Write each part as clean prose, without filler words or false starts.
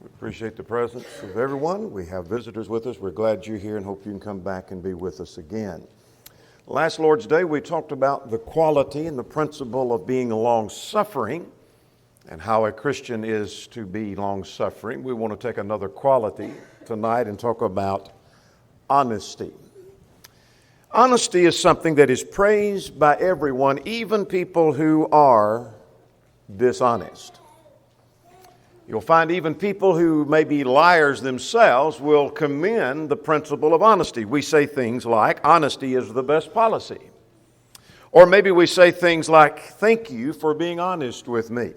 We appreciate the presence of everyone. We have visitors with us. We're glad you're here and hope you can come back and be with us again. Last Lord's Day, we talked about the quality and the principle of being long-suffering and how a Christian is to be long-suffering. We want to take another quality tonight and talk about honesty. Honesty is something that is praised by everyone, even people who are dishonest. You'll find even people who may be liars themselves will commend the principle of honesty. We say things like, honesty is the best policy. Or maybe we say things like, thank you for being honest with me.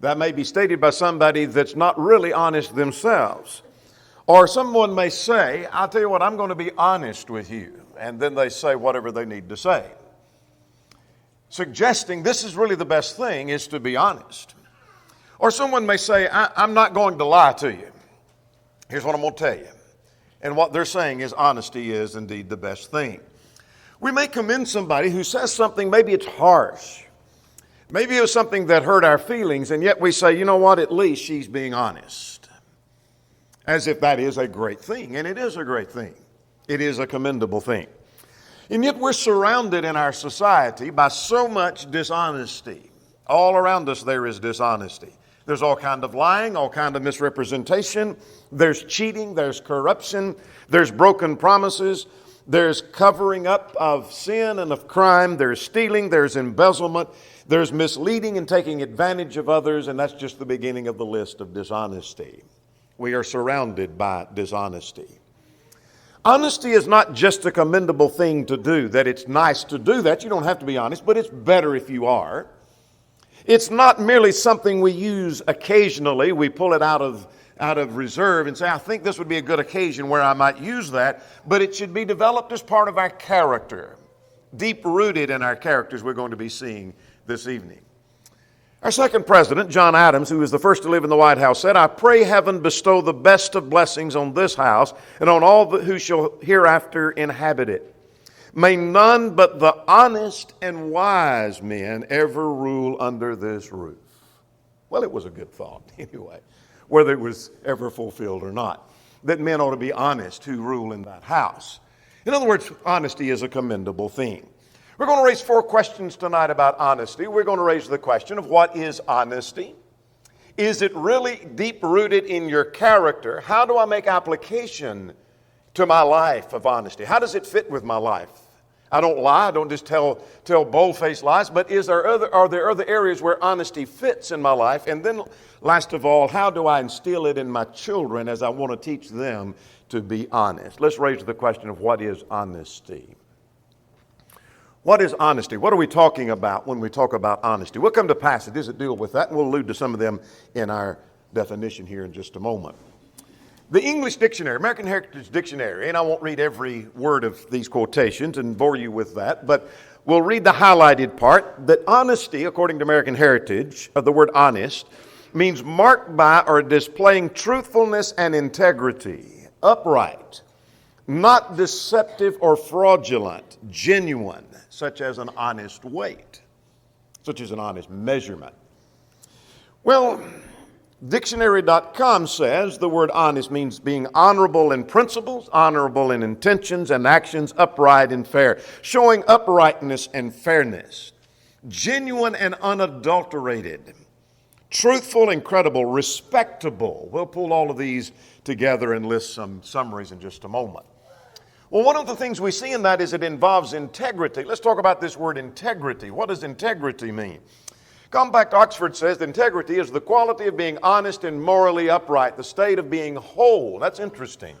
That may be stated by somebody that's not really honest themselves. Or someone may say, I'll tell you what, I'm going to be honest with you. And then they say whatever they need to say. Suggesting this is really the best thing is to be honest. Or someone may say, I'm not going to lie to you. Here's what I'm going to tell you. And what they're saying is honesty is indeed the best thing. We may commend somebody who says something, maybe it's harsh. Maybe it was something that hurt our feelings, and yet we say, you know what, at least she's being honest. As if that is a great thing, and it is a great thing. It is a commendable thing. And yet we're surrounded in our society by so much dishonesty. All around us there is dishonesty. There's all kind of lying, all kind of misrepresentation. There's cheating, there's corruption, there's broken promises, there's covering up of sin and of crime, there's stealing, there's embezzlement, there's misleading and taking advantage of others, and that's just the beginning of the list of dishonesty. We are surrounded by dishonesty. Honesty is not just a commendable thing to do, that it's nice to do that. You don't have to be honest, but it's better if you are. It's not merely something we use occasionally. We pull it out of reserve and say, I think this would be a good occasion where I might use that. But it should be developed as part of our character, deep-rooted in our characters we're going to be seeing this evening. Our second president, John Adams, who was the first to live in the White House, said, I pray heaven bestow the best of blessings on this house and on all who shall hereafter inhabit it. May none but the honest and wise men ever rule under this roof. Well, it was a good thought anyway, whether it was ever fulfilled or not, that men ought to be honest who rule in that house. In other words, honesty is a commendable thing. We're going to raise 4 questions tonight about honesty. We're going to raise the question of what is honesty? Is it really deep-rooted in your character? How do I make application to my life of honesty? How does it fit with my life? I don't lie. I don't just tell bold-faced lies. But are there other areas where honesty fits in my life? And then, last of all, how do I instill it in my children as I want to teach them to be honest? Let's raise the question of what is honesty. What is honesty? What are we talking about when we talk about honesty? We'll come to passages that deal with that, and we'll allude to some of them in our definition here in just a moment. The English Dictionary, American Heritage Dictionary, and I won't read every word of these quotations and bore you with that, but we'll read the highlighted part, that honesty, according to American Heritage, the word honest, means marked by or displaying truthfulness and integrity, upright, not deceptive or fraudulent, genuine, such as an honest weight, such as an honest measurement. Well, Dictionary.com says the word honest means being honorable in principles, honorable in intentions and actions, upright and fair, showing uprightness and fairness, genuine and unadulterated, truthful and credible, respectable. We'll pull all of these together and list some summaries in just a moment. Well, one of the things we see in that is it involves integrity. Let's talk about this word integrity. What does integrity mean? Compact Oxford says that integrity is the quality of being honest and morally upright, the state of being whole. That's interesting.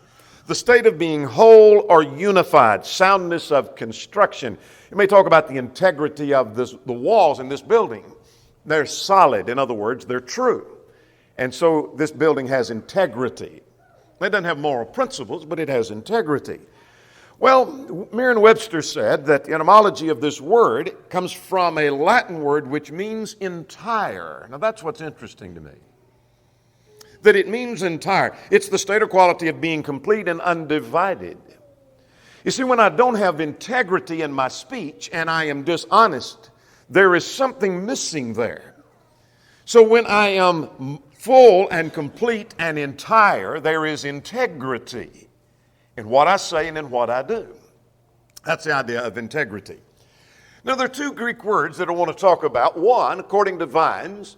The state of being whole or unified, soundness of construction. You may talk about the integrity of the walls in this building. They're solid. In other words, they're true. And so this building has integrity. It doesn't have moral principles, but it has integrity. Well, Merriam-Webster said that the etymology of this word comes from a Latin word which means entire. Now that's what's interesting to me. That it means entire. It's the state or quality of being complete and undivided. You see, when I don't have integrity in my speech and I am dishonest, there is something missing there. So when I am full and complete and entire, there is integrity in what I say and in what I do. That's the idea of integrity. Now, there are two Greek words that I want to talk about. One, according to Vines,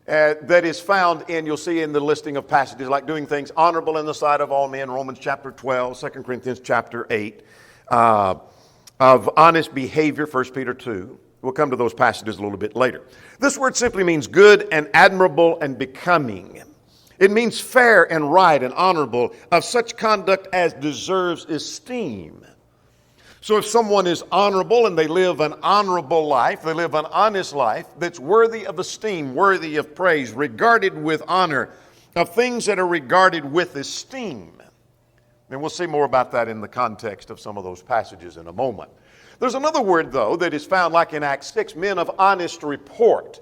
that is found in, you'll see in the listing of passages like doing things honorable in the sight of all men, Romans chapter 12, 2 Corinthians chapter 8, of honest behavior, 1 Peter 2. We'll come to those passages a little bit later. This word simply means good and admirable and becoming. It means fair and right and honorable, of such conduct as deserves esteem. So if someone is honorable and they live an honorable life, they live an honest life that's worthy of esteem, worthy of praise, regarded with honor, of things that are regarded with esteem. And we'll see more about that in the context of some of those passages in a moment. There's another word, though, that is found like in Acts 6, men of honest report,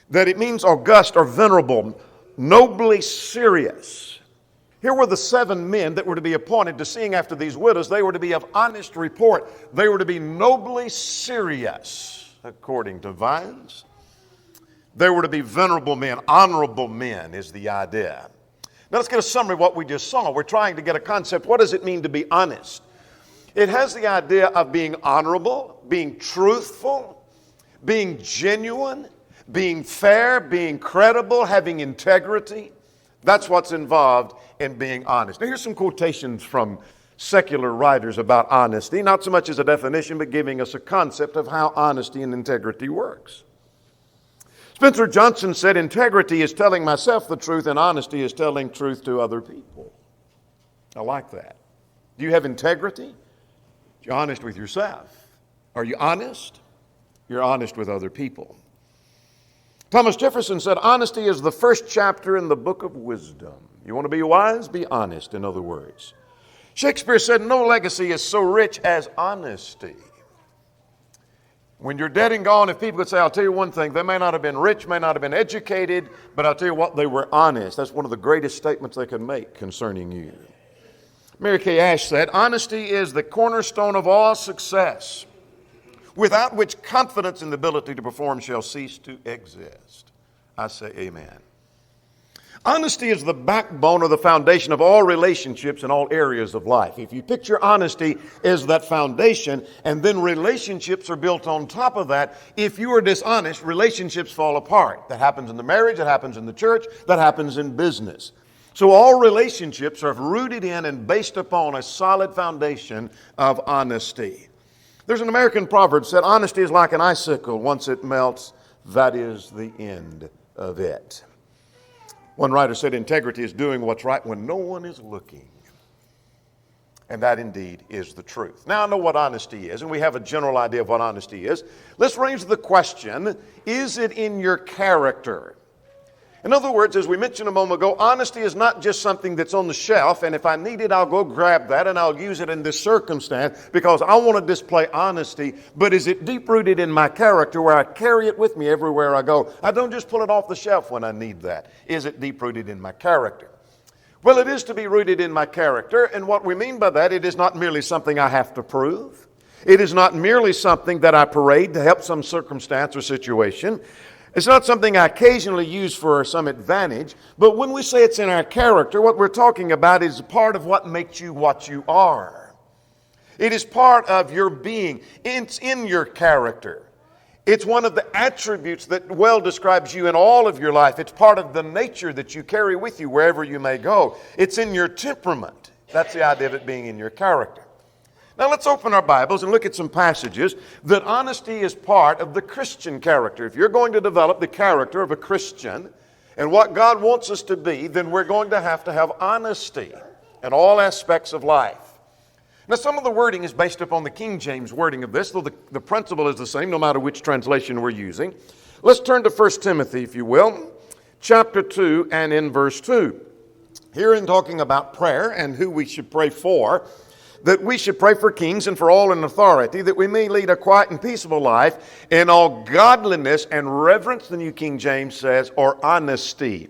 that it means august or venerable, nobly serious. Here were the 7 men that were to be appointed to seeing after these widows. They were to be of honest report. They were to be nobly serious, according to Vines. They were to be venerable men, honorable men is the idea. Now let's get a summary of what we just saw. We're trying to get a concept. What does it mean to be honest? It has the idea of being honorable, being truthful, being genuine, being fair, being credible, having integrity. That's what's involved in being honest. Now here's some quotations from secular writers about honesty, not so much as a definition, but giving us a concept of how honesty and integrity works. Spencer Johnson said, integrity is telling myself the truth and honesty is telling truth to other people. I like that. Do you have integrity? You're honest with yourself. Are you honest? You're honest with other people. Thomas Jefferson said, honesty is the first chapter in the book of wisdom. You want to be wise? Be honest, in other words. Shakespeare said, no legacy is so rich as honesty. When you're dead and gone, if people could say, I'll tell you one thing, they may not have been rich, may not have been educated, but I'll tell you what, they were honest. That's one of the greatest statements they can make concerning you. Mary Kay Ash said, honesty is the cornerstone of all success, without which confidence in the ability to perform shall cease to exist. I say amen. Honesty is the backbone or the foundation of all relationships in all areas of life. If you picture honesty as that foundation, and then relationships are built on top of that, if you are dishonest, relationships fall apart. That happens in the marriage, that happens in the church, that happens in business. So all relationships are rooted in and based upon a solid foundation of honesty. There's an American proverb that said, honesty is like an icicle. Once it melts, that is the end of it. One writer said, integrity is doing what's right when no one is looking. And that indeed is the truth. Now I know what honesty is, and we have a general idea of what honesty is. Let's raise the question, is it in your character? In other words, as we mentioned a moment ago, honesty is not just something that's on the shelf, and if I need it, I'll go grab that and I'll use it in this circumstance because I want to display honesty. But is it deep-rooted in my character where I carry it with me everywhere I go? I don't just pull it off the shelf when I need that. Is it deep-rooted in my character? Well, it is to be rooted in my character, and what we mean by that, it is not merely something I have to prove. It is not merely something that I parade to help some circumstance or situation. It's not something I occasionally use for some advantage, but when we say it's in our character, what we're talking about is part of what makes you what you are. It is part of your being. It's in your character. It's one of the attributes that well describes you in all of your life. It's part of the nature that you carry with you wherever you may go. It's in your temperament. That's the idea of it being in your character. Now let's open our Bibles and look at some passages that honesty is part of the Christian character. If you're going to develop the character of a Christian and what God wants us to be, then we're going to have honesty in all aspects of life. Now some of the wording is based upon the King James wording of this, though the principle is the same no matter which translation we're using. Let's turn to 1 Timothy, if you will, chapter 2 and in verse 2. Here in talking about prayer and who we should pray for, that we should pray for kings and for all in authority, that we may lead a quiet and peaceable life in all godliness and reverence, the New King James says, or honesty,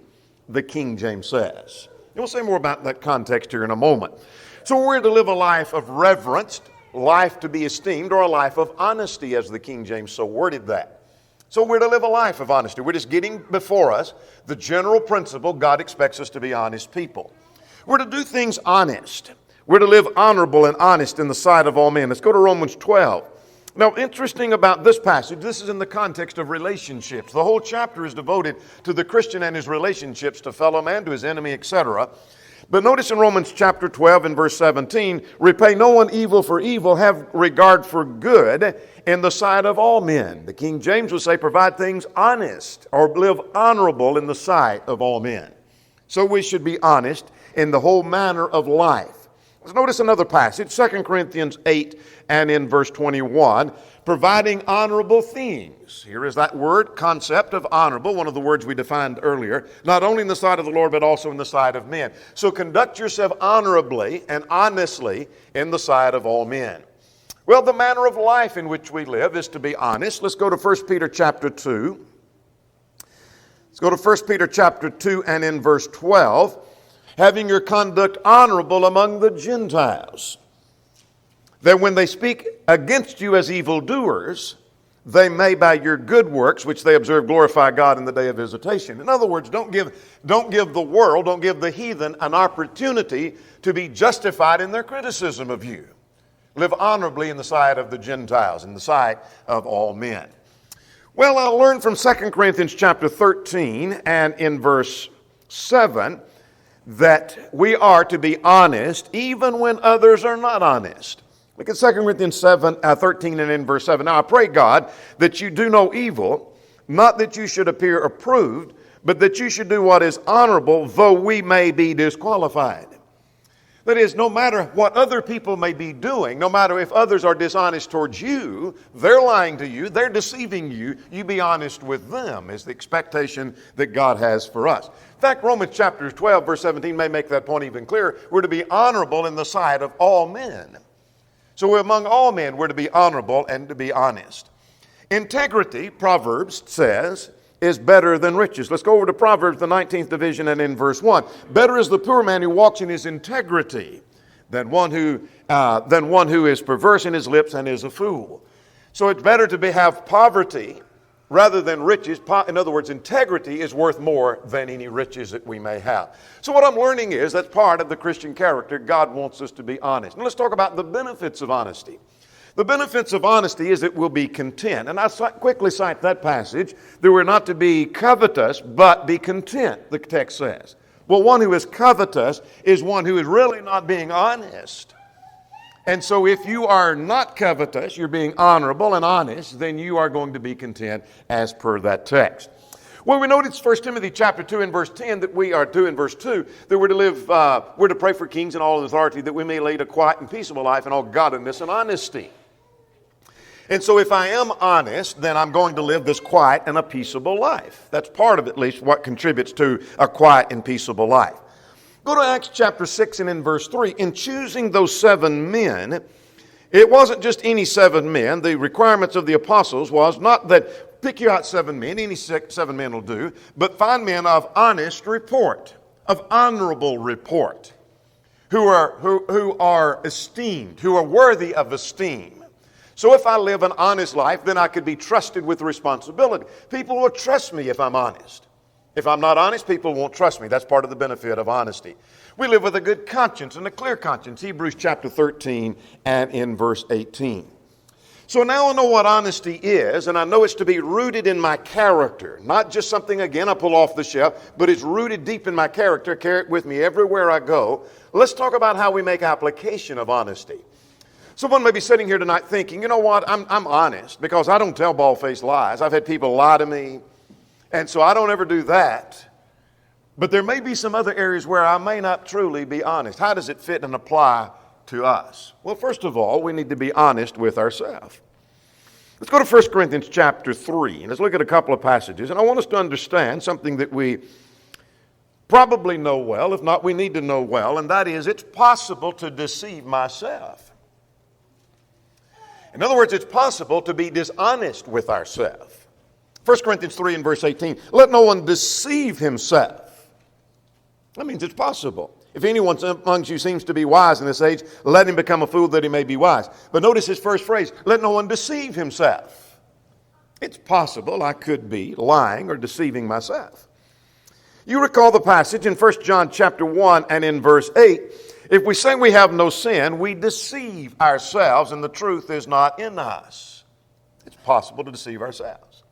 the King James says. And we'll say more about that context here in a moment. So we're to live a life of reverence, life to be esteemed, or a life of honesty, as the King James so worded that. So we're to live a life of honesty. We're just getting before us the general principle. God expects us to be honest people. We're to do things honest. We're to live honorable and honest in the sight of all men. Let's go to Romans 12. Now, interesting about this passage, this is in the context of relationships. The whole chapter is devoted to the Christian and his relationships to fellow man, to his enemy, etc. But notice in Romans chapter 12 and verse 17, repay no one evil for evil, have regard for good in the sight of all men. The King James would say, provide things honest or live honorable in the sight of all men. So we should be honest in the whole manner of life. Let's notice another passage, 2 Corinthians 8 and in verse 21, providing honorable things. Here is that word, concept of honorable, one of the words we defined earlier, not only in the sight of the Lord, but also in the sight of men. So conduct yourself honorably and honestly in the sight of all men. Well, the manner of life in which we live is to be honest. Let's go to 1 Peter chapter 2. Let's go to 1 Peter chapter 2 and in verse 12. Having your conduct honorable among the Gentiles, that when they speak against you as evildoers, they may by your good works, which they observe, glorify God in the day of visitation. In other words, don't give the world, don't give the heathen an opportunity to be justified in their criticism of you. Live honorably in the sight of the Gentiles, in the sight of all men. Well, I learned from 2 Corinthians chapter 13 and in verse 7 that we are to be honest even when others are not honest. Look at 2 Corinthians 13 and in verse 7. Now I pray God that you do no evil, not that you should appear approved, but that you should do what is honorable, though we may be disqualified. That is, no matter what other people may be doing, no matter if others are dishonest towards you, they're lying to you, they're deceiving you, you be honest with them is the expectation that God has for us. In fact, Romans chapter 12, verse 17 may make that point even clearer. We're to be honorable in the sight of all men. So among all men, we're to be honorable and to be honest. Integrity, Proverbs says, is better than riches. Let's go over to Proverbs, the 19th division, and in verse 1. Better is the poor man who walks in his integrity than one who is perverse in his lips and is a fool. So it's better to have poverty rather than riches. In other words, integrity is worth more than any riches that we may have. So what I'm learning is that's part of the Christian character. God wants us to be honest. Now let's talk about the benefits of honesty. The benefits of honesty is that we'll be content. And I quickly cite that passage that we're not to be covetous, but be content, the text says. Well, one who is covetous is one who is really not being honest. And so if you are not covetous, you're being honorable and honest, then you are going to be content as per that text. Well, we notice 1 Timothy chapter 2 and verse 10 that we are 2 and verse 2 that we're to pray for kings and all authority that we may lead a quiet and peaceable life in all godliness and honesty. And so if I am honest, then I'm going to live this quiet and a peaceable life. That's part of at least what contributes to a quiet and peaceable life. Go to Acts chapter 6 and in verse 3. In choosing those 7 men, it wasn't just any 7 men. The requirements of the apostles was not that pick you out 7 men, any 7 men will do, but find men of honest report, of honorable report, who are esteemed, who are worthy of esteem. So if I live an honest life, then I could be trusted with responsibility. People will trust me if I'm honest. If I'm not honest, people won't trust me. That's part of the benefit of honesty. We live with a good conscience and a clear conscience. Hebrews chapter 13 and in verse 18. So now I know what honesty is, and I know it's to be rooted in my character. Not just something, again, I pull off the shelf, but it's rooted deep in my character. Carry it with me everywhere I go. Let's talk about how we make application of honesty. Someone may be sitting here tonight thinking, you know what, I'm honest because I don't tell bald-faced lies. I've had people lie to me, and so I don't ever do that. But there may be some other areas where I may not truly be honest. How does it fit and apply to us? Well, first of all, we need to be honest with ourselves. Let's go to 1 Corinthians chapter 3, and let's look at a couple of passages. And I want us to understand something that we probably know well, if not we need to know well, and that is it's possible to deceive myself. In other words, it's possible to be dishonest with ourselves. 1 Corinthians 3 and verse 18, let no one deceive himself. That means it's possible. If anyone amongst you seems to be wise in this age, let him become a fool that he may be wise. But notice his first phrase, let no one deceive himself. It's possible I could be lying or deceiving myself. You recall the passage in 1 John chapter 1 and in verse 8. If we say we have no sin, we deceive ourselves and the truth is not in us. It's possible to deceive ourselves.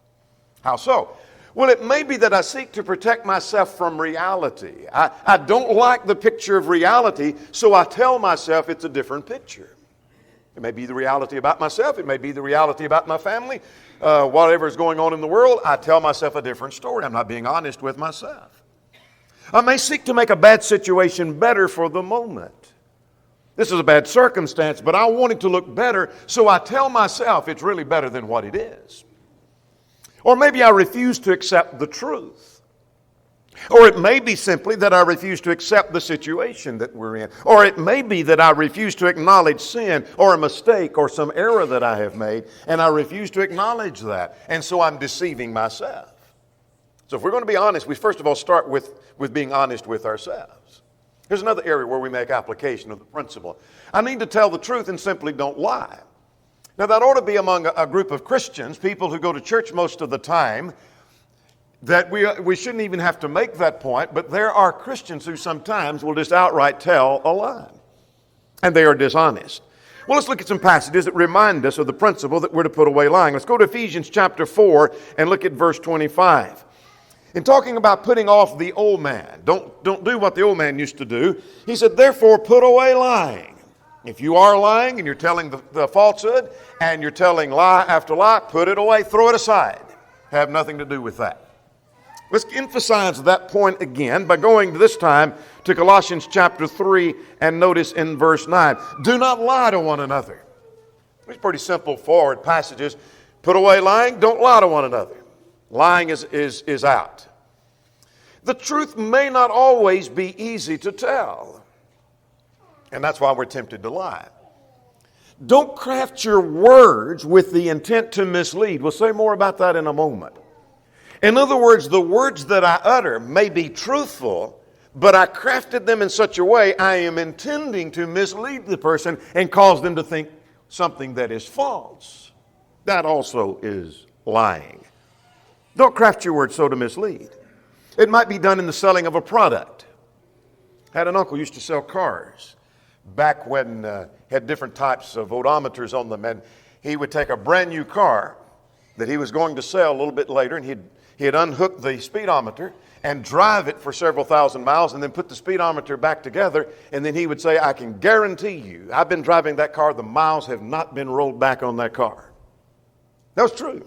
How so? Well, it may be that I seek to protect myself from reality. I don't like the picture of reality, so I tell myself it's a different picture. It may be the reality about myself. It may be the reality about my family. Whatever is going on in the world, I tell myself a different story. I'm not being honest with myself. I may seek to make a bad situation better for the moment. This is a bad circumstance, but I want it to look better, so I tell myself it's really better than what it is. Or maybe I refuse to accept the truth. Or it may be simply that I refuse to accept the situation that we're in. Or it may be that I refuse to acknowledge sin or a mistake or some error that I have made, and I refuse to acknowledge that. And so I'm deceiving myself. So if we're going to be honest, we first of all start with being honest with ourselves. Here's another area where we make application of the principle. I need to tell the truth and simply don't lie. Now that ought to be among a group of Christians, people who go to church most of the time, that we shouldn't even have to make that point, but there are Christians who sometimes will just outright tell a lie, and they are dishonest. Well, let's look at some passages that remind us of the principle that we're to put away lying. Let's go to Ephesians chapter 4 and look at verse 25. In talking about putting off the old man, don't do what the old man used to do. He said, therefore put away lying. If you are lying and you're telling the falsehood and you're telling lie after lie, put it away, throw it aside. Have nothing to do with that. Let's emphasize that point again by going this time to Colossians chapter 3 and notice in verse 9. Do not lie to one another. It's pretty simple, forward passages. Put away lying, don't lie to one another. Lying is out. The truth may not always be easy to tell. And that's why we're tempted to lie. Don't craft your words with the intent to mislead. We'll say more about that in a moment. In other words, the words that I utter may be truthful, but I crafted them in such a way I am intending to mislead the person and cause them to think something that is false. That also is lying. Don't craft your words so to mislead. It might be done in the selling of a product. I had an uncle who used to sell cars back when had different types of odometers on them, and he would take a brand new car that he was going to sell a little bit later, and he'd unhook the speedometer and drive it for several thousand miles and then put the speedometer back together, and then he would say, I can guarantee you, I've been driving that car, the miles have not been rolled back on that car. That was true.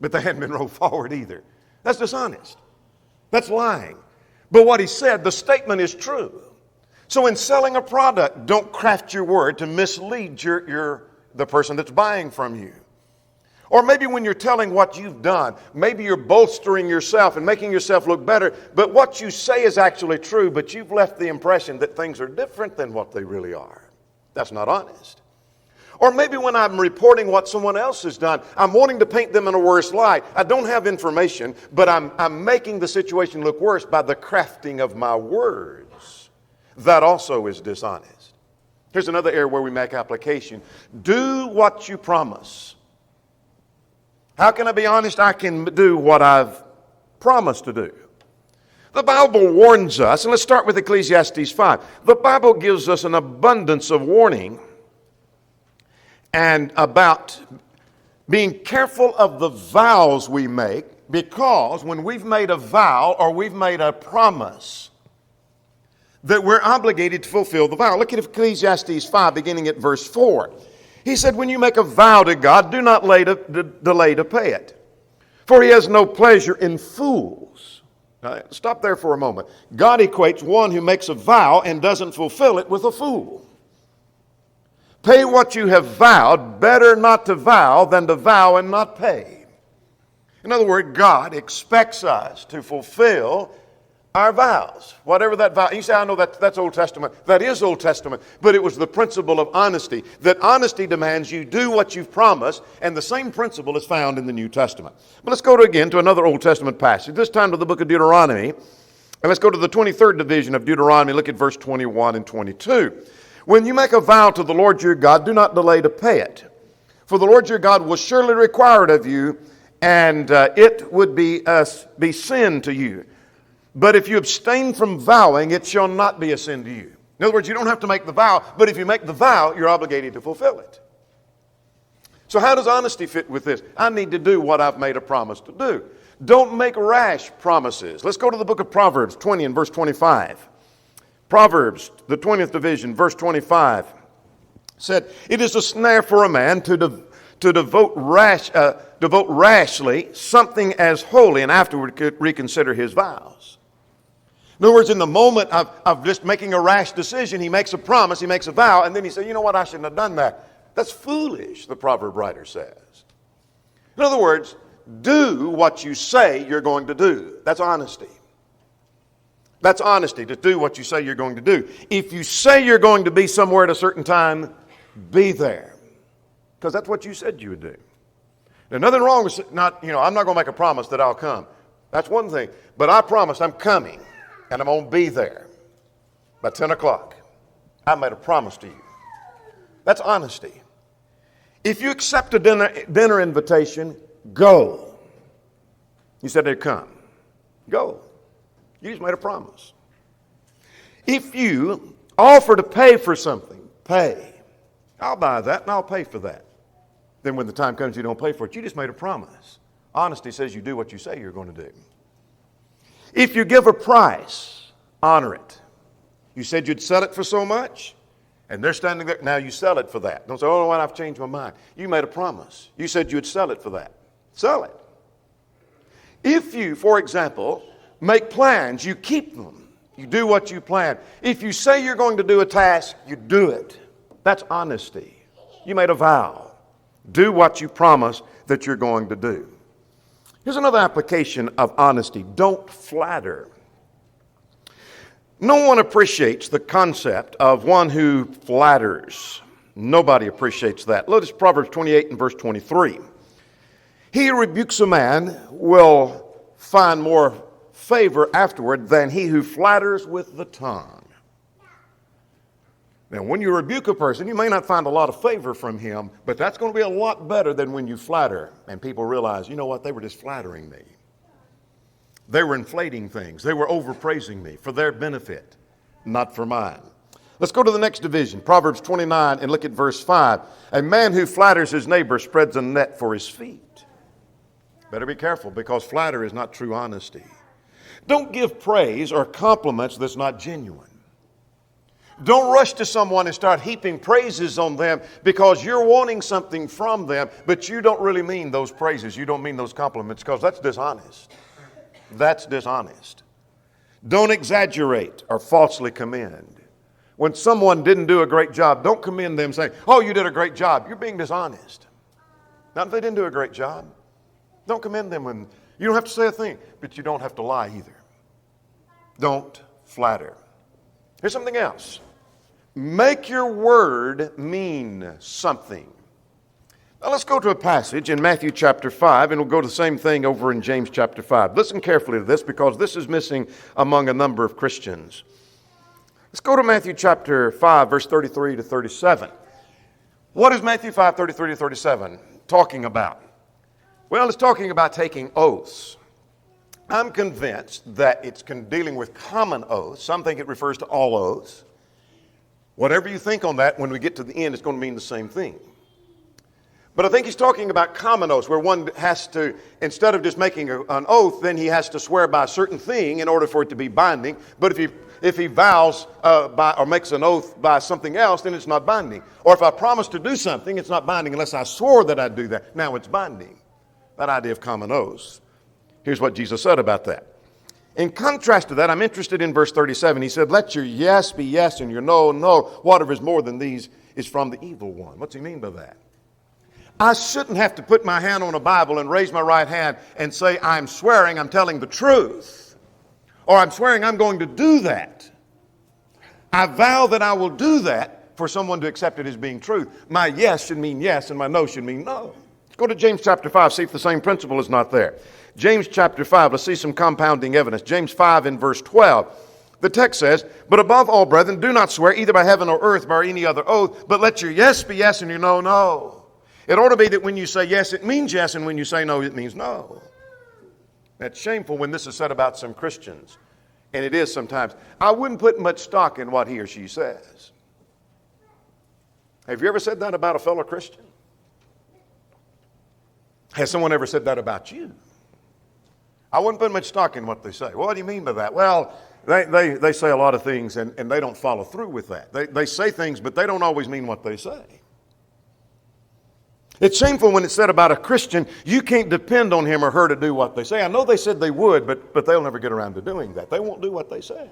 But they hadn't been rolled forward either. That's dishonest. That's lying. But what he said, the statement is true. So in selling a product, don't craft your word to mislead the person that's buying from you. Or maybe when you're telling what you've done, maybe you're bolstering yourself and making yourself look better, but what you say is actually true, but you've left the impression that things are different than what they really are. That's not honest. Or maybe when I'm reporting what someone else has done, I'm wanting to paint them in a worse light. I don't have information, but I'm making the situation look worse by the crafting of my words. That also is dishonest. Here's another area where we make application. Do what you promise. How can I be honest? I can do what I've promised to do. The Bible warns us, and let's start with Ecclesiastes 5. The Bible gives us an abundance of warning and about being careful of the vows we make, because when we've made a vow or we've made a promise, that we're obligated to fulfill the vow. Look at Ecclesiastes 5, beginning at verse 4. He said, when you make a vow to God, do not delay to pay it, for he has no pleasure in fools. Now, stop there for a moment. God equates one who makes a vow and doesn't fulfill it with a fool. Pay what you have vowed. Better not to vow than to vow and not pay. In other words, God expects us to fulfill our vows, whatever that vow. You say, I know that's Old Testament. That is Old Testament, but it was the principle of honesty. That honesty demands you do what you've promised, and the same principle is found in the New Testament. But let's go again to another Old Testament passage, this time to the book of Deuteronomy, and let's go to the 23rd division of Deuteronomy. Look at verse 21 and 22. When you make a vow to the Lord your God, do not delay to pay it, For the Lord your God will surely require it of you, and it would be sin to you. But if you abstain from vowing, it shall not be a sin to you. In other words, you don't have to make the vow, but if you make the vow, you're obligated to fulfill it. So how does honesty fit with this? I need to do what I've made a promise to do. Don't make rash promises. Let's go to the book of Proverbs 20 and verse 25. Proverbs, the 20th division, verse 25, said, "It is a snare for a man to devote rashly something as holy and afterward reconsider his vows." In other words, in the moment of just making a rash decision, he makes a promise, he makes a vow, and then he says, you know what, I shouldn't have done that. That's foolish, the proverb writer says. In other words, do what you say you're going to do. That's honesty. That's honesty, to do what you say you're going to do. If you say you're going to be somewhere at a certain time, be there. Because that's what you said you would do. There's nothing wrong with I'm not going to make a promise that I'll come. That's one thing. But I promised I'm coming, and I'm going to be there by 10 o'clock. I made a promise to you. That's honesty. If you accept a dinner invitation, go. You said they'd come. Go. You just made a promise. If you offer to pay for something, pay. I'll buy that and I'll pay for that. Then when the time comes you don't pay for it, you just made a promise. Honesty says you do what you say you're going to do. If you give a price, honor it. You said you'd sell it for so much, and they're standing there. Now you sell it for that. Don't say, oh, well, I've changed my mind. You made a promise. You said you'd sell it for that. Sell it. If you, for example, make plans, you keep them. You do what you plan. If you say you're going to do a task, you do it. That's honesty. You made a vow. Do what you promise that you're going to do. Here's another application of honesty. Don't flatter. No one appreciates the concept of one who flatters. Nobody appreciates that. Notice Proverbs 28 and verse 23. He who rebukes a man will find more favor afterward than he who flatters with the tongue. Now, when you rebuke a person, you may not find a lot of favor from him, but that's going to be a lot better than when you flatter and people realize, you know what, they were just flattering me. They were inflating things. They were overpraising me for their benefit, not for mine. Let's go to the next division, Proverbs 29, and look at verse 5. A man who flatters his neighbor spreads a net for his feet. Better be careful, because flatter is not true honesty. Don't give praise or compliments that's not genuine. Don't rush to someone and start heaping praises on them because you're wanting something from them, but you don't really mean those praises. You don't mean those compliments, because that's dishonest. That's dishonest. Don't exaggerate or falsely commend. When someone didn't do a great job, don't commend them saying, oh, you did a great job. You're being dishonest. Now, if they didn't do a great job, don't commend them. When you don't have to say a thing, but you don't have to lie either. Don't flatter. Here's something else. Make your word mean something. Now let's go to a passage in Matthew chapter 5, and we'll go to the same thing over in James chapter 5. Listen carefully to this, because this is missing among a number of Christians. Let's go to Matthew chapter 5, verse 33 to 37. What is Matthew 5, 33 to 37 talking about? Well, it's talking about taking oaths. I'm convinced that it's dealing with common oaths. Some think it refers to all oaths. Whatever you think on that, when we get to the end, it's going to mean the same thing. But I think he's talking about common oaths, where one has to, instead of just making an oath, then he has to swear by a certain thing in order for it to be binding. But if he vows or makes an oath by something else, then it's not binding. Or if I promise to do something, it's not binding unless I swore that I'd do that. Now it's binding. That idea of common oaths. Here's what Jesus said about that. In contrast to that, I'm interested in verse 37. He said, let your yes be yes and your no, no. Whatever is more than these is from the evil one. What's he mean by that? I shouldn't have to put my hand on a Bible and raise my right hand and say, I'm swearing I'm telling the truth. Or I'm swearing I'm going to do that. I vow that I will do that for someone to accept it as being truth. My yes should mean yes and my no should mean no. Let's go to James chapter 5, see if the same principle is not there. James chapter 5, let's see some compounding evidence. James 5 in verse 12. The text says, but above all, brethren, do not swear either by heaven or earth, by any other oath, but let your yes be yes and your no, no. It ought to be that when you say yes, it means yes, and when you say no, it means no. That's shameful when this is said about some Christians, and it is sometimes. I wouldn't put much stock in what he or she says. Have you ever said that about a fellow Christian? Has someone ever said that about you? I wouldn't put much stock in what they say. Well, what do you mean by that? Well, they say a lot of things, and they don't follow through with that. They say things, but they don't always mean what they say. It's shameful when it's said about a Christian, you can't depend on him or her to do what they say. I know they said they would, but they'll never get around to doing that. They won't do what they said.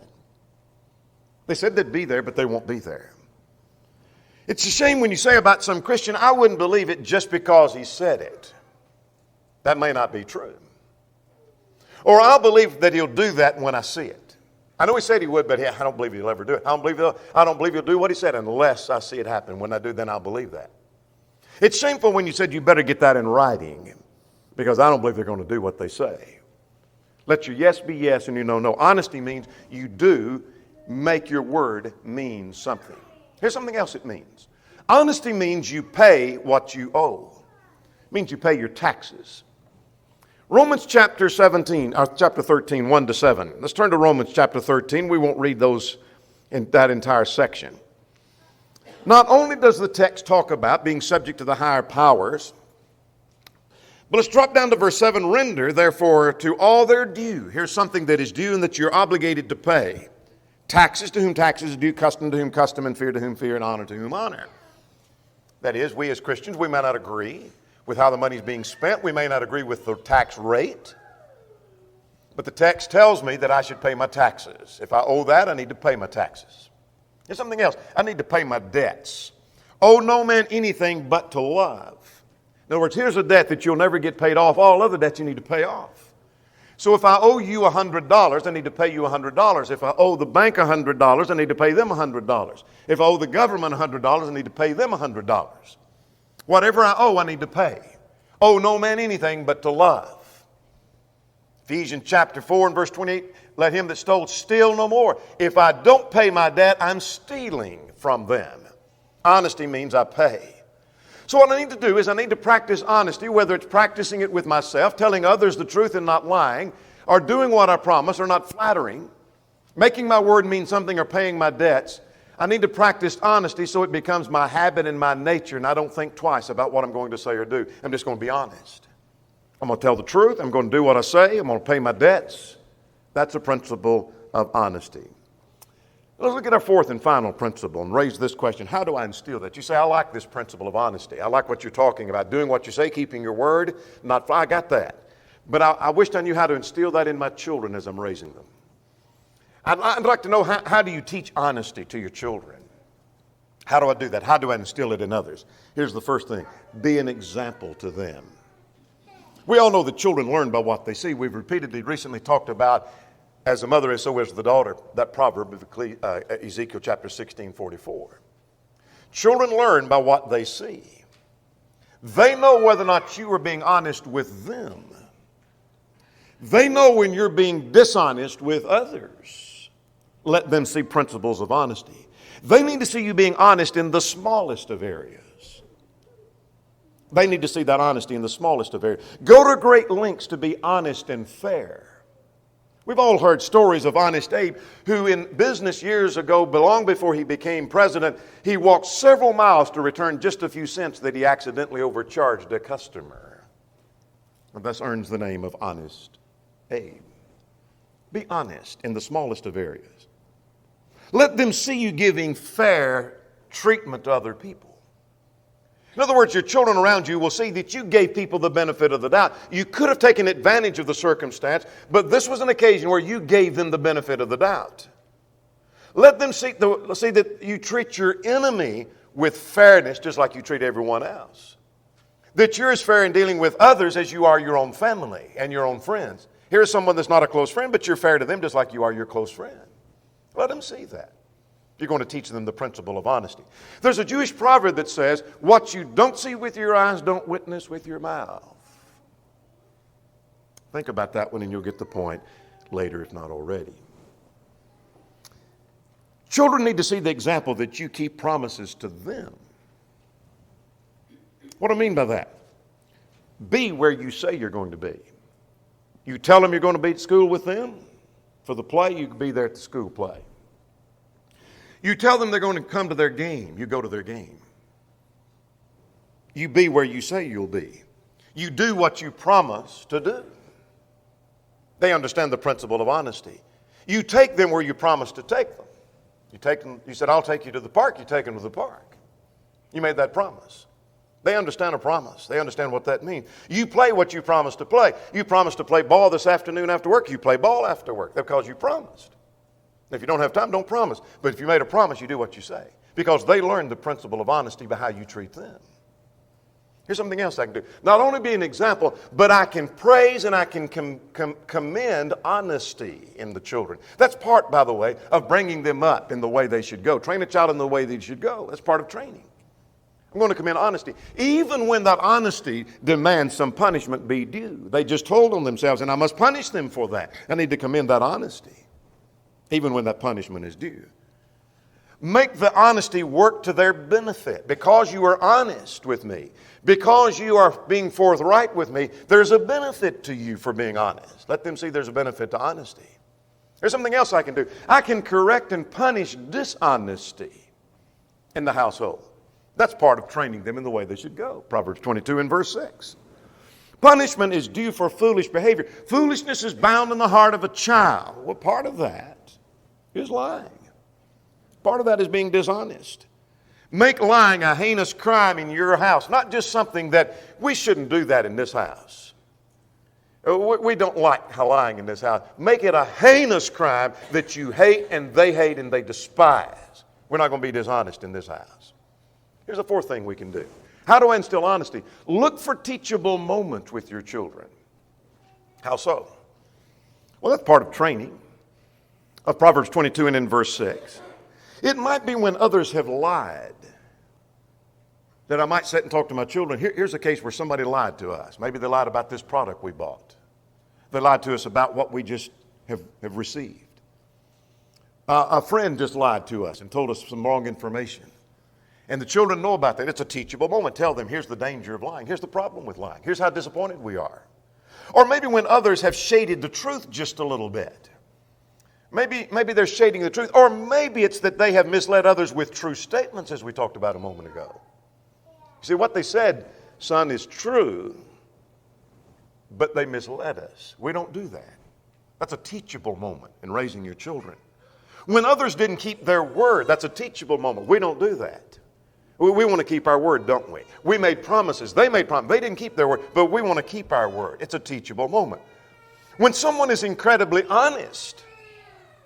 They said they'd be there, but they won't be there. It's a shame when you say about some Christian, I wouldn't believe it just because he said it. That may not be true. Or I'll believe that he'll do that when I see it. I know he said he would, but I don't believe he'll ever do it. I don't believe he'll do what he said unless I see it happen. When I do, then I'll believe that. It's shameful when you said you better get that in writing, because I don't believe they're going to do what they say. Let your yes be yes and your no, no. Honesty means you do make your word mean something. Here's something else it means. Honesty means you pay what you owe. It means you pay your taxes. Romans chapter 13, 1 to 7. Let's turn to Romans chapter 13. We won't read those in that entire section. Not only does the text talk about being subject to the higher powers, but let's drop down to verse 7. Render, therefore, to all their due. Here's something that is due and that you're obligated to pay. Taxes to whom taxes is due, custom to whom custom, and fear to whom fear, and honor to whom honor. That is, we as Christians, we may not agree with how the money is being spent. We may not agree with the tax rate. But the text tells me that I should pay my taxes. If I owe that, I need to pay my taxes. There's something else. I need to pay my debts. Owe no man anything but to love. In other words, here's a debt that you'll never get paid off. All other debts you need to pay off. So if I owe you $100, I need to pay you $100. If I owe the bank $100, I need to pay them $100. If I owe the government $100, I need to pay them $100. Whatever I owe, I need to pay. Owe no man anything but to love. Ephesians chapter 4 and verse 28, let him that stole steal no more. If I don't pay my debt, I'm stealing from them. Honesty means I pay. So what I need to do is I need to practice honesty, whether it's practicing it with myself, telling others the truth and not lying, or doing what I promise, or not flattering, making my word mean something, or paying my debts. I need to practice honesty so it becomes my habit and my nature, and I don't think twice about what I'm going to say or do. I'm just going to be honest. I'm going to tell the truth. I'm going to do what I say. I'm going to pay my debts. That's a principle of honesty. Let's look at our fourth and final principle and raise this question. How do I instill that? You say, I like this principle of honesty. I like what you're talking about, doing what you say, keeping your word. I got that. But I wished I knew how to instill that in my children as I'm raising them. I'd like to know, how do you teach honesty to your children? How do I do that? How do I instill it in others? Here's the first thing. Be an example to them. We all know that children learn by what they see. We've repeatedly recently talked about, as a mother is, so is the daughter, that proverb of Ezekiel chapter 16:44. Children learn by what they see. They know whether or not you are being honest with them. They know when you're being dishonest with others. Let them see principles of honesty. They need to see you being honest in the smallest of areas. They need to see that honesty in the smallest of areas. Go to great lengths to be honest and fair. We've all heard stories of Honest Abe, who in business years ago, long before he became president, he walked several miles to return just a few cents that he accidentally overcharged a customer. And thus earns the name of Honest Abe. Be honest in the smallest of areas. Let them see you giving fair treatment to other people. In other words, your children around you will see that you gave people the benefit of the doubt. You could have taken advantage of the circumstance, but this was an occasion where you gave them the benefit of the doubt. Let them see that you treat your enemy with fairness just like you treat everyone else. That you're as fair in dealing with others as you are your own family and your own friends. Here's someone that's not a close friend, but you're fair to them just like you are your close friend. Let them see that. You're going to teach them the principle of honesty. There's a Jewish proverb that says, what you don't see with your eyes, don't witness with your mouth. Think about that one and you'll get the point later, if not already. Children need to see the example that you keep promises to them. What do I mean by that? Be where you say you're going to be. You tell them you're going to be at school with them. For the play, you can be there at the school play. You tell them they're going to come to their game. You go to their game. You be where you say you'll be. You do what you promise to do. They understand the principle of honesty. You take them where you promised to take them. You said, I'll take you to the park. You take them to the park. You made that promise. They understand a promise. They understand what that means. You play what you promised to play. You promised to play ball this afternoon after work. You play ball after work. That's because you promised. If you don't have time, don't promise. But if you made a promise, you do what you say. Because they learned the principle of honesty by how you treat them. Here's something else I can do. Not only be an example, but I can praise and I can commend honesty in the children. That's part, by the way, of bringing them up in the way they should go. Train a child in the way they should go. That's part of training. I'm going to commend honesty. Even when that honesty demands some punishment be due. They just told on themselves, and I must punish them for that. I need to commend that honesty, even when that punishment is due. Make the honesty work to their benefit. Because you are honest with me, because you are being forthright with me, there's a benefit to you for being honest. Let them see there's a benefit to honesty. There's something else I can do. I can correct and punish dishonesty in the household. That's part of training them in the way they should go. Proverbs 22 and verse 6. Punishment is due for foolish behavior. Foolishness is bound in the heart of a child. Well, part of that is lying. Part of that is being dishonest. Make lying a heinous crime in your house. Not just something that we shouldn't do that in this house. We don't like lying in this house. Make it a heinous crime that you hate and they despise. We're not going to be dishonest in this house. Here's the fourth thing we can do. How do I instill honesty? Look for teachable moments with your children. How so? Well, that's part of training. Of Proverbs 22 and in verse 6. It might be when others have lied that I might sit and talk to my children. Here's a case where somebody lied to us. Maybe they lied about this product we bought. They lied to us about what we just have received. A friend just lied to us and told us some wrong information. And the children know about that. It's a teachable moment. Tell them, here's the danger of lying. Here's the problem with lying. Here's how disappointed we are. Or maybe when others have shaded the truth just a little bit. Maybe they're shading the truth. Or maybe it's that they have misled others with true statements, as we talked about a moment ago. See, what they said, son, is true, but they misled us. We don't do that. That's a teachable moment in raising your children. When others didn't keep their word, that's a teachable moment. We don't do that. We want to keep our word, don't we? We made promises. They made promises. They didn't keep their word, but we want to keep our word. It's a teachable moment. When someone is incredibly honest,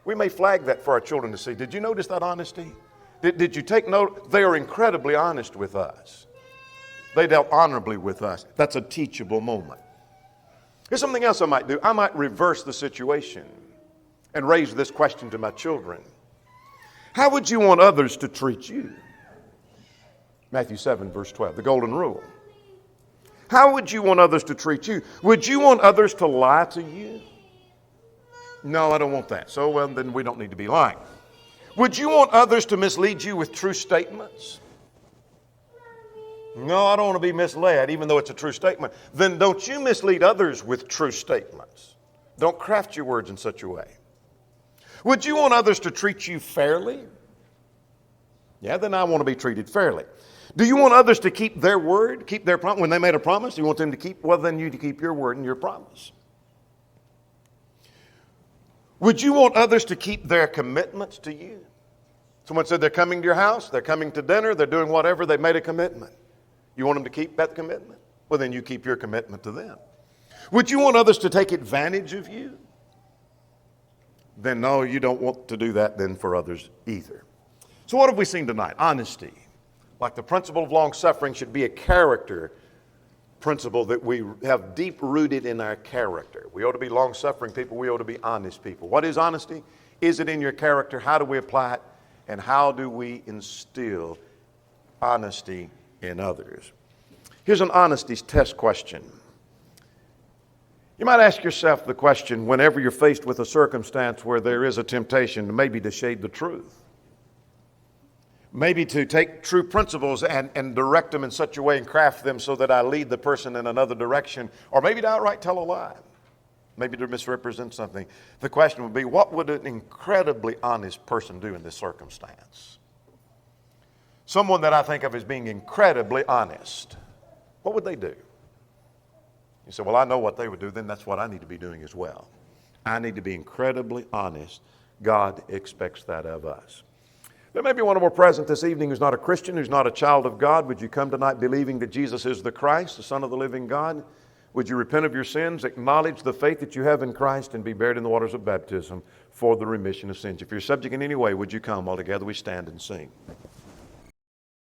we may flag that for our children to see. Did you notice that honesty? Did you take note? They are incredibly honest with us. They dealt honorably with us. That's a teachable moment. Here's something else I might do. I might reverse the situation and raise this question to my children. How would you want others to treat you? Matthew 7, verse 12, the golden rule. How would you want others to treat you? Would you want others to lie to you? No, I don't want that. So, well, then we don't need to be lying. Would you want others to mislead you with true statements? No, I don't want to be misled, even though it's a true statement. Then don't you mislead others with true statements. Don't craft your words in such a way. Would you want others to treat you fairly? Yeah, then I want to be treated fairly. Do you want others to keep their word, keep their promise? When they made a promise, you want them to keep, well, then you to keep your word and your promise. Would you want others to keep their commitments to you? Someone said they're coming to your house, they're coming to dinner, they're doing whatever, they made a commitment. You want them to keep that commitment? Well, then you keep your commitment to them. Would you want others to take advantage of you? Then no, you don't want to do that then for others either. So what have we seen tonight? Honesty. Like the principle of long suffering should be a character principle that we have deep rooted in our character. We ought to be long suffering people. We ought to be honest people. What is honesty? Is it in your character? How do we apply it? And how do we instill honesty in others? Here's an honesty test question. You might ask yourself the question whenever you're faced with a circumstance where there is a temptation maybe to shade the truth. maybe to take true principles and direct them in such a way and craft them so that I lead the person in another direction, or maybe to outright tell a lie, maybe to misrepresent something. The question would be, what would an incredibly honest person do in this circumstance? Someone that I think of as being incredibly honest. What would they do? You say, well, I know what they would do. Then that's what I need to be doing as well. I need to be incredibly honest. God expects that of us. There may be one more present this evening who's not a Christian, who's not a child of God. Would you come tonight believing that Jesus is the Christ, the Son of the living God? Would you repent of your sins, acknowledge the faith that you have in Christ, and be buried in the waters of baptism for the remission of sins? If you're subject in any way, would you come? All together we stand and sing.